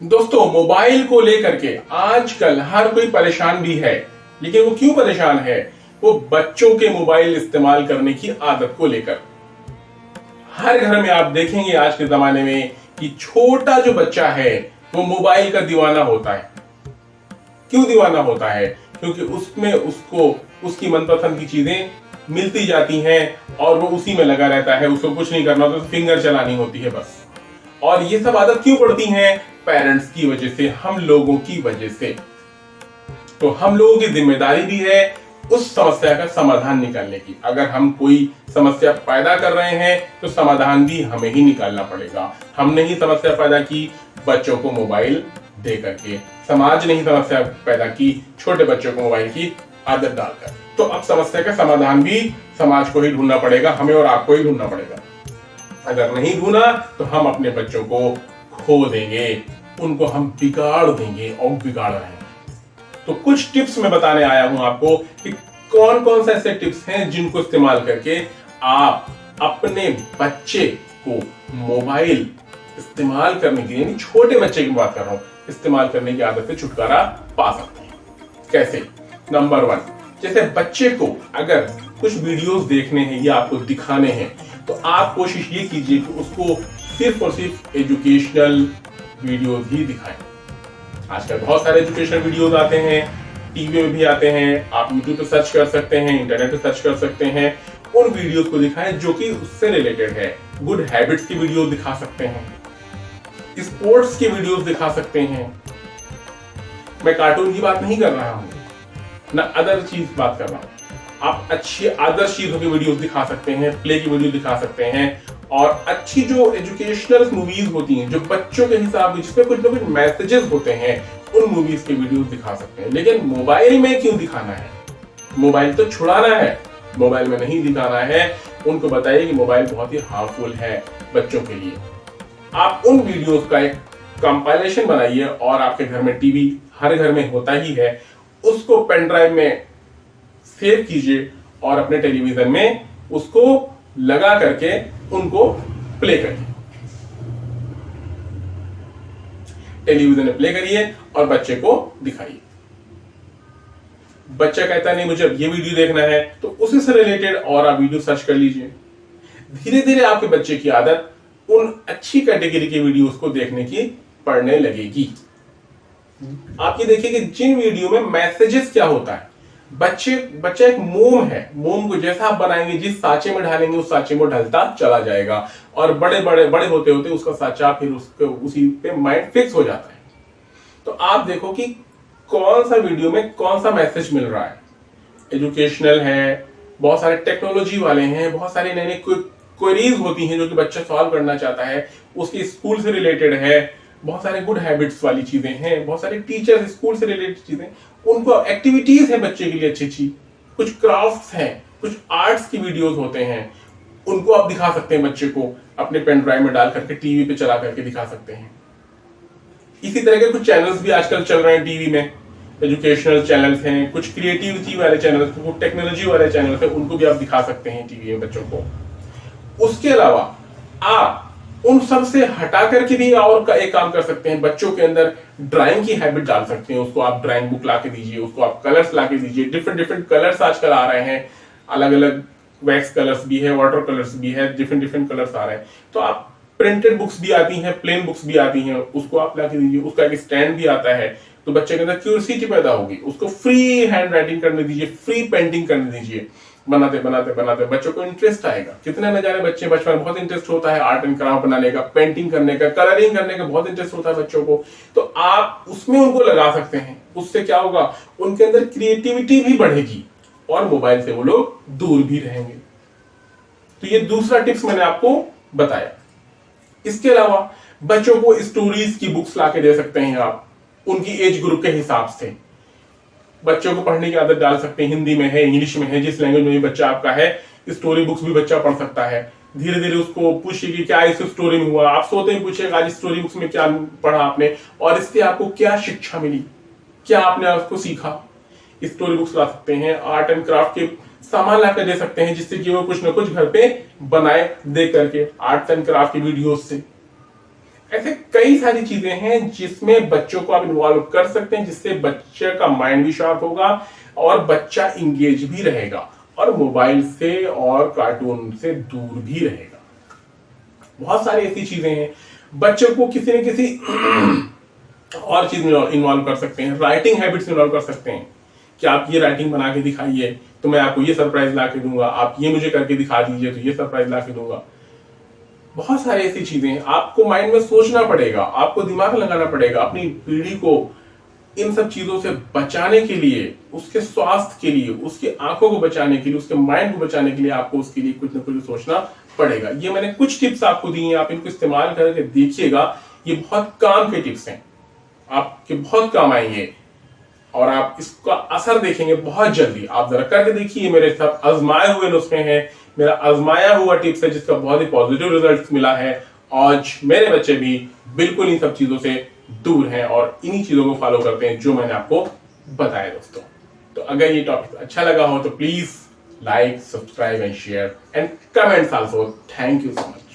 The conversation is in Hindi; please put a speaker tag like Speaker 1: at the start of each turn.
Speaker 1: दोस्तों, मोबाइल को लेकर के आजकल हर कोई परेशान भी है। लेकिन वो क्यों परेशान है? वो बच्चों के मोबाइल इस्तेमाल करने की आदत को लेकर। हर घर में आप देखेंगे आज के जमाने में कि छोटा जो बच्चा है वो मोबाइल का दीवाना होता है। क्यों दीवाना होता है? क्योंकि उसमें उसको उसकी मनपसंद की चीजें मिलती जाती हैं और वो उसी में लगा रहता है। उसको कुछ नहीं करना होता, तो फिंगर चलानी होती है बस। और ये सब आदत क्यों पड़ती है? पेरेंट्स की वजह से, हम लोगों की वजह से। तो हम लोगों की जिम्मेदारी भी है उस समस्या का समाधान निकालने की। अगर हम कोई समस्या पैदा कर रहे हैं तो समाधान भी हमें ही निकालना पड़ेगा। हमने ही समस्या पैदा की बच्चों को मोबाइल दे करके, समाज ने ही समस्या पैदा की छोटे बच्चों को मोबाइल की आदत डालकर। तो अब समस्या का समाधान भी समाज को ही ढूंढना पड़ेगा, हमें और आपको ही ढूंढना पड़ेगा। अगर नहीं ढूंढा तो हम अपने बच्चों को खो देंगे, उनको हम बिगाड़ देंगे और बिगाड़ रहे हैं। तो कुछ टिप्स मैं बताने आया हूं आपको कि कौन कौन से ऐसे टिप्स हैं जिनको इस्तेमाल करके आप अपने बच्चे को मोबाइल इस्तेमाल करने की, यानी छोटे बच्चे की बात कर रहा हूं, इस्तेमाल करने की आदत से छुटकारा पा सकते हैं। कैसे? नंबर 1, जैसे बच्चे को अगर कुछ वीडियोस देखने हैं या आपको दिखाने हैं तो आप कोशिश ये कीजिए कि उसको सिर्फ और सिर्फ एजुकेशनल वीडियोस ही दिखाएं। आजकल बहुत सारे एजुकेशनल वीडियोस आते हैं, टीवी में भी आते हैं, आप यूट्यूब पे सर्च कर सकते हैं, इंटरनेट पे सर्च कर सकते हैं। उन वीडियोस को दिखाएं जो कि उससे रिलेटेड है। गुड हैबिट्स की वीडियोस दिखा सकते हैं, स्पोर्ट्स की वीडियोस दिखा सकते हैं। मैं कार्टून की बात नहीं कर रहा हूं, ना अदर चीज बात कर रहा हूं। आप अच्छी आदर्श चीजों की वीडियोस दिखा सकते हैं, प्ले की वीडियो दिखा सकते हैं, और अच्छी जो एजुकेशनल मूवीज होती हैं जो बच्चों के हिसाब से, जिसमें कुछ ना कुछ मैसेजेस होते हैं, उन मूवीज के वीडियोस दिखा सकते हैं। लेकिन मोबाइल में क्यों दिखाना है? मोबाइल तो छुड़ाना है, मोबाइल में नहीं दिखाना है। उनको बताइए कि मोबाइल बहुत ही हार्मफुल है बच्चों के लिए। आप उन वीडियोस का एक कंपाइलेशन बनाइए, और आपके घर में टीवी हर घर में होता ही है, उसको पेन ड्राइव में सेव कीजिए और अपने टेलीविजन में उसको लगा करके उनको प्ले करिए। टेलीविजन में प्ले करिए और बच्चे को दिखाइए। बच्चा कहता नहीं मुझे अब ये वीडियो देखना है, तो उसी से रिलेटेड और आप वीडियो सर्च कर लीजिए। धीरे धीरे आपके बच्चे की आदत उन अच्छी कैटेगरी की वीडियोस को देखने की पड़ने लगेगी। आप ये देखिए कि जिन वीडियो में मैसेजेस क्या होता है, बच्चा एक मोम है, मोम को जैसा आप बनाएंगे, जिस साँचे में डालेंगे उस साँचे में ढलता चला जाएगा, और बड़े होते होते उसका साँचा फिर उसके उसी पे माइंड फिक्स हो जाता है। तो आप देखो कि कौन सा वीडियो में कौन सा मैसेज मिल रहा है। एजुकेशनल है, बहुत सारे टेक्नोलॉजी वाले हैं, बहुत सारी नई नई क्वेरीज होती हैं जो कि बच्चा सॉल्व करना चाहता है, उसकी स्कूल से रिलेटेड है। बहुत सारे गुड हैबिट्स वाली चीजें हैं, बहुत सारे टीचर्स स्कूल से रिलेटेड चीजें, उनको एक्टिविटीज है बच्चे के लिए अच्छी अच्छी, कुछ क्राफ्ट्स हैं, कुछ आर्ट्स की वीडियोस होते हैं, उनको आप दिखा सकते हैं बच्चे को अपने पेन ड्राइव में डाल करके, टीवी पे चला करके दिखा सकते हैं। इसी तरह के कुछ चैनल्स भी आजकल चल रहे हैं टीवी में, एजुकेशनल चैनल्स हैं, कुछ क्रिएटिविटी वाले चैनल्स, कुछ टेक्नोलॉजी वाले चैनल्स हैं, उनको भी आप दिखा सकते हैं टीवी में बच्चों को। उसके अलावा आप उन सब से हटा करके भी और एक काम कर सकते हैं, बच्चों के अंदर ड्राइंग की हैबिट डाल सकते हैं। उसको आप ड्राइंग बुक ला के दीजिए, उसको आप कलर्स ला के दीजिए। डिफरेंट डिफरेंट कलर्स आजकल आ रहे हैं, अलग अलग वैक्स कलर्स भी है, वाटर कलर्स भी है, डिफरेंट डिफरेंट कलर्स आ रहे हैं। तो आप प्रिंटेड बुक्स भी आती हैं, प्लेन बुक्स भी आती हैं, उसको आप ला के दीजिए। उसका एक स्टैंड भी आता है, तो बच्चे के अंदर क्यूरियोसिटी पैदा होगी। उसको फ्री हैंड राइटिंग करने दीजिए, फ्री पेंटिंग करने दीजिए। बनाते बनाते बनाते बच्चों को इंटरेस्ट आएगा। कितने न जाने बच्चे बचपन में बहुत इंटरेस्ट होता है आर्ट एंड क्राफ्ट बनाने का, पेंटिंग करने का, कलरिंग करने का बहुत इंटरेस्ट होता है बच्चों को। तो आप उसमें उनको लगा सकते हैं। उससे क्या होगा, उनके अंदर क्रिएटिविटी भी बढ़ेगी और मोबाइल से वो लोग दूर भी रहेंगे। तो ये दूसरा टिप्स मैंने आपको बताया। इसके अलावा बच्चों को स्टोरीज की बुक्स ला के दे सकते हैं आप, उनकी एज ग्रुप के हिसाब से। बच्चों को पढ़ने की आदत डाल सकते हैं, हिंदी में है, इंग्लिश में है, जिस लैंग्वेज में भी बच्चा आपका है, स्टोरी बुक्स भी बच्चा पढ़ सकता है। धीरे धीरे उसको पूछिए कि क्या इस स्टोरी में हुआ। आप सोते ही पूछिएगा आज स्टोरी बुक्स में क्या पढ़ा आपने, और इससे आपको क्या शिक्षा मिली, क्या आपने उसको सीखा। स्टोरी बुक्स ला सकते हैं, आर्ट एंड क्राफ्ट के सामान ला कर दे सकते हैं, जिससे कि वो कुछ ना कुछ घर पे बनाए दे करके, आर्ट एंड क्राफ्ट की वीडियोस से। ऐसे कई सारी चीजें हैं जिसमें बच्चों को आप इन्वॉल्व कर सकते हैं, जिससे बच्चे का माइंड भी शार्प होगा और बच्चा इंगेज भी रहेगा और मोबाइल से और कार्टून से दूर भी रहेगा। बहुत सारी ऐसी चीजें हैं। बच्चों को किसी न किसी और चीज में इन्वॉल्व कर सकते हैं, राइटिंग हैबिट्स इन्वॉल्व कर सकते हैं कि आप ये राइटिंग बना के दिखाइए तो मैं आपको ये सरप्राइज ला के दूंगा, आप ये मुझे करके दिखा दीजिए तो ये सरप्राइज ला के दूंगा। बहुत सारी ऐसी चीजें हैं। आपको माइंड में सोचना पड़ेगा, आपको दिमाग लगाना पड़ेगा अपनी पीढ़ी को इन सब चीजों से बचाने के लिए, उसके स्वास्थ्य के लिए, उसकी आंखों को बचाने के लिए, उसके माइंड को बचाने के लिए आपको उसके लिए कुछ ना कुछ सोचना पड़ेगा। ये मैंने कुछ टिप्स आपको दी हैं, आप इनको इस्तेमाल करके देखिएगा। ये बहुत काम के टिप्स हैं, आपके बहुत काम आएंगे और आप इसका असर देखेंगे बहुत जल्दी। आप जरा करके देखिए, मेरे सब आजमाए हुए नुस्खे हैं, मेरा आजमाया हुआ टिप्स है जिसका बहुत ही पॉजिटिव रिजल्ट मिला है। आज मेरे बच्चे भी बिल्कुल इन सब चीजों से दूर हैं और इन्हीं चीजों को फॉलो करते हैं जो मैंने आपको बताया दोस्तों। तो अगर ये टॉपिक अच्छा लगा हो तो please like, subscribe and share and comments also. Thank you so much.